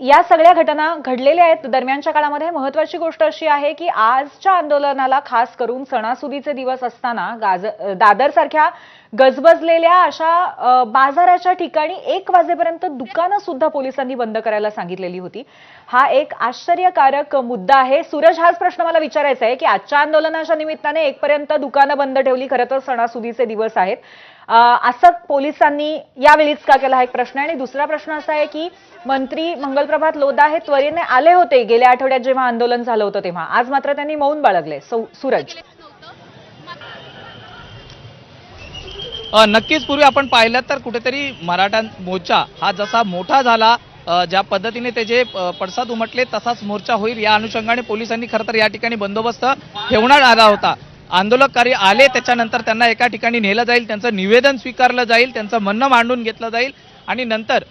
या सगळ्या घटना घडलेल्या आहेत दरम्यानच्या काळामध्ये महत्त्वाची गोष्ट अशी आहे की आजच्या आंदोलनाला खास करून सणासुदीचे दिवस असताना दादर सारख्या गजबजलेल्या अशा बाजाराच्या ठिकाणी 1 वाजेपर्यंत दुकानं सुद्धा पोलिसांनी बंद करायला सांगितलेली होती। हा एक आश्चर्यकारक मुद्दा आहे। सूरज, हाच प्रश्न मला विचारायचा आहे की आजच्या आंदोलनाच्या निमित्ताने 1 पर्यंत दुकानं बंद ठेवली, खरं तर सणासुदीचे दिवस आहेत, असं पोलिसांनी यावेळीच का केला हा एक प्रश्न आहे। आणि दुसरा प्रश्न असा आहे की मंत्री मंगलप्रभात लोढा हे त्वरेने आले होते गेल्या आठवड्यात जेव्हा आंदोलन झालं होतं तेव्हा, आज मात्र त्यांनी मौन बाळगले। सूरज, नक्कीच पूर्वी आपण पाहिलं तर कुठेतरी मराठा मोर्चा हा जसा मोठा झाला, ज्या पद्धतीने त्याचे पडसाद उमटले तसाच मोर्चा होईल या अनुषंगाने पोलिसांनी खरं तर या ठिकाणी बंदोबस्त ठेवण्यात आला होता। आंदोलनकारी आले, त्याच्यानंतर त्यांना एका ठिकाणी नेलं जाईल, त्यांचं निवेदन स्वीकारलं जाईल, त्यांचं म्हणणं मांडून घेतलं जाईल आणि नंतर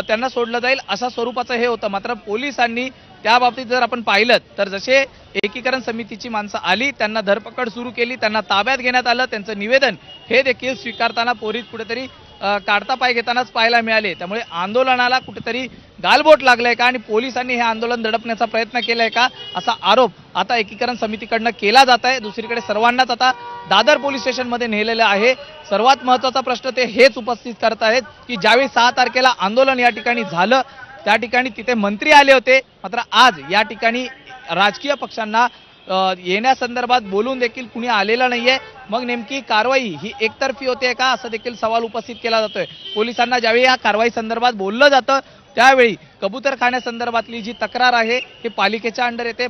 त्यांना सोडलं जाईल अशा स्वरूपाचं हे होतं। मात्र पोलिसांनी त्या बाबतीत जर आपण पाहिलं तर जसे एकीकरण समितीची माणसं आली, त्यांना धरपकड सुरू केली, त्यांना ताब्यात घेण्यात आलं, त्यांचं निवेदन हे देखील स्वीकारताना पोलीस कुठेतरी काढता पाय घेतानाच पाहायला मिळाले। त्यामुळे आंदोलनाला कुठेतरी गालबोट लागलाय का आणि पोलिसांनी हे आंदोलन दडपण्याचा प्रयत्न केलाय का असा आरोप आता एकीकरण समितीकडनं केला जात आहे। दुसरीकडे सर्वांनाच आता दादर पोलीस स्टेशनमध्ये नेलेलं आहे। सर्वात महत्त्वाचा प्रश्न ते हेच उपस्थित करत आहेत की ज्यावेळी 6 तारखेला आंदोलन या ठिकाणी झालं त्या ठिकाणी तिथे मंत्री आले होते, मात्र आज या ठिकाणी राजकीय पक्षांना येण्यासंदर्भात बोलून देखील कुणी आलेलं नाहीये। मग नेमकी कारवाई ही एकतर्फी होते का असा देखील सवाल उपस्थित केला जातोय। पोलिसांना ज्यावेळी या कारवाई संदर्भात बोललं जातं त्यावेळी कबूतरखान्यासंदर्भातली जी तक्रार आहे ही पालिकेच्या अंडर येते।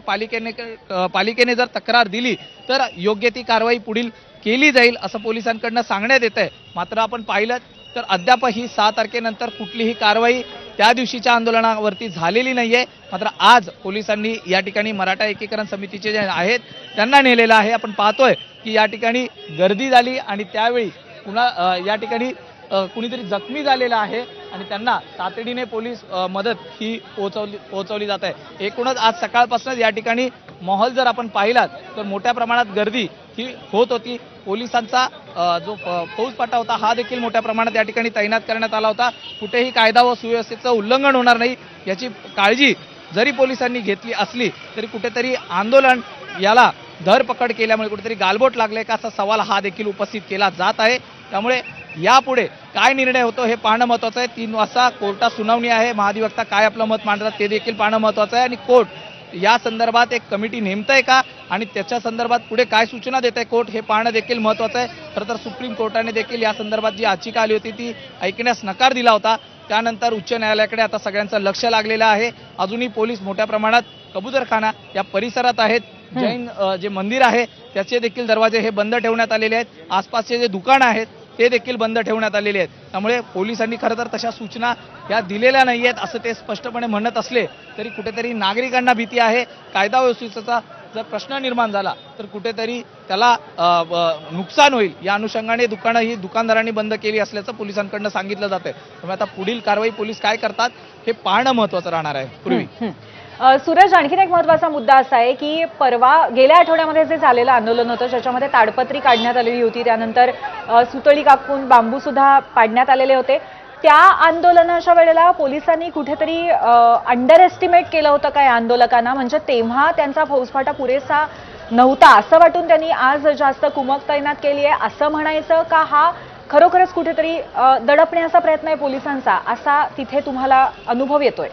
पालिकेने जर तक्रार दिली तर योग्य ती कारवाई पुढील केली जाईल असं पोलिसांकडनं सांगण्यात येत आहे। मात्र आपण पाहिलं तर अद्यापही 6 तारखेनंतर कुठलीही कारवाई त्या दिवशीच्या आंदोलनावरती झालेली नाहीये। मात्र आज पोलिसांनी या ठिकाणी मराठा एकीकरण समितीचे जे आहेत त्यांना नेलेलं आहे। आपण पाहतोय की या ठिकाणी गर्दी झाली आणि त्यावेळी पुन्हा या ठिकाणी कुणीतरी जखमी झालेलं आहे आणि त्यांना तातडीने पोलीस मदत ही पोहोचवली जात आहे। एकूणच आज सकाळपासूनच या ठिकाणी माहोल जर आपण पाहिलात तर मोठ्या प्रमाणात गर्दी ही होत होती। पोलिसांचा जो फौजफाटा होता हा देखील मोठ्या प्रमाणात या ठिकाणी तैनात करण्यात आला होता। कुठेही कायदा व सुव्यवस्थेचं उल्लंघन होणार नाही याची काळजी जरी पोलिसांनी घेतली असली तरी कुठेतरी आंदोलन याला धरपकड केल्यामुळे कुठेतरी गालबोट लागले का असा सवाल हा देखील उपस्थित केला जात आहे। त्यामुळे यापुढे काय निर्णय होतो हे पाहणं महत्त्वाचं आहे। 3 वाजता कोर्टात सुनावणी आहे, महाधिवक्ता काय आपलं मत मांडतात ते देखील पाहणं महत्त्वाचं आहे आणि कोर्ट या संदर्भात एक कमिटी नेमतंय का आणि त्याच्या संदर्भात पुढे काय सूचना देत आहे कोर्ट हे पाहणं देखील महत्त्वाचं आहे। खरं तर सुप्रीम कोर्टाने देखील या संदर्भात जी याचिका आली होती ती ऐकण्यास नकार दिला होता। त्यानंतर उच्च न्यायालयाकडे आता सगळ्यांचं लक्ष लागलेलं आहे। अजूनही पोलीस मोठ्या प्रमाणात कबूतरखाना या परिसरात आहेत। जैन जे मंदिर आहे त्याचे देखील दरवाजे हे बंद ठेवण्यात आलेले आहेत। आसपासचे जे दुकानं आहेत ते देखील बंद ठेवण्यात आलेले आहेत। त्यामुळे पोलिसांनी खरं तर तशा सूचना या दिलेल्या नाही आहेत असं ते स्पष्टपणे म्हणत असले तरी कुठेतरी नागरिकांना भीती आहे। कायदा व्यवस्थेचा जर प्रश्न निर्माण झाला तर कुठेतरी त्याला नुकसान होईल या अनुषंगाने दुकानं ही दुकानदारांनी बंद केली असल्याचं पोलिसांकडनं सांगितलं जातंय। त्यामुळे आता पुढील कारवाई पोलीस काय करतात हे पाहणं महत्त्वाचं राहणार आहे। पूर्वी सूरज, आणखीन एक महत्त्वाचा मुद्दा असा आहे की परवा गेल्या आठवड्यामध्ये जे झालेलं आंदोलन होतं ज्याच्यामध्ये ताडपत्री काढण्यात आलेली होती, त्यानंतर सुतळी कापून बांबू सुद्धा पाडण्यात आलेले होते, त्या आंदोलनाच्या वेळेला पोलिसांनी कुठेतरी अंडर एस्टिमेट केलं होतं काय आंदोलकांना, म्हणजे तेव्हा त्यांचा फौजफाटा पुरेसा नव्हता असं वाटून त्यांनी आज जास्त कुमक तैनात केली आहे असं म्हणायचं का हा खरोखरच कुठेतरी दडपण्याचा प्रयत्न आहे पोलिसांचा असा तिथे तुम्हाला अनुभव येतोय?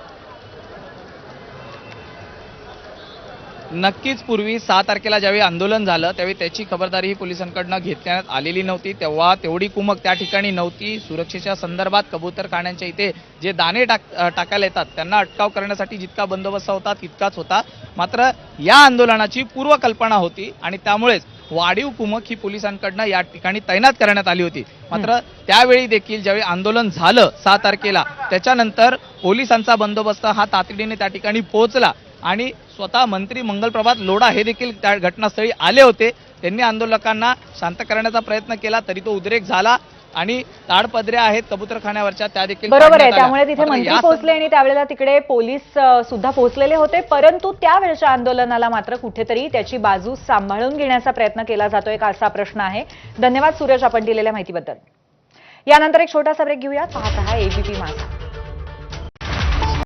नक्कीच पूर्वी 6 तारखेला ज्यावेळी आंदोलन झालं त्यावेळी त्याची खबरदारी ही पोलिसांकडनं घेण्यात आलेली नव्हती। तेव्हा तेवढी कुमक त्या ठिकाणी नव्हती। सुरक्षेच्या संदर्भात कबूतरखान्यांच्या इथे जे दाणे टाकायला येतात त्यांना अटकाव करण्यासाठी जितका बंदोबस्त होता तितकाच होता। मात्र या आंदोलनाची पूर्वकल्पना होती आणि त्यामुळेच वाढीव कुमक ही पोलिसांकडनं या ठिकाणी तैनात करण्यात आली होती। मात्र त्यावेळी देखील ज्यावेळी आंदोलन झालं 6 तारखेला त्याच्यानंतर पोलिसांचा बंदोबस्त हा तातडीने त्या ठिकाणी पोहोचला आणि स्वतः मंत्री मंगलप्रभात लोढा हे देखील त्या घटनास्थळी आले होते। त्यांनी आंदोलकांना शांत करण्याचा प्रयत्न केला तरी तो उद्रेक झाला आणि ताडपत्र्या आहेत कबूतरखान्यावरच्या त्या देखील बरोबर आहे। त्यामुळे तिथे मंत्री पोहोचले आणि त्यावेळेला तिकडे पोलीस सुद्धा पोहोचलेले होते, परंतु त्यावेळच्या आंदोलनाला मात्र कुठेतरी त्याची बाजू सांभाळून घेण्याचा प्रयत्न केला जातोय का असा प्रश्न आहे। धन्यवाद सूरज, आपण दिलेल्या माहितीबद्दल। यानंतर एक छोटासा ब्रेक घेऊया। पाहत रहा एबीपी माझा।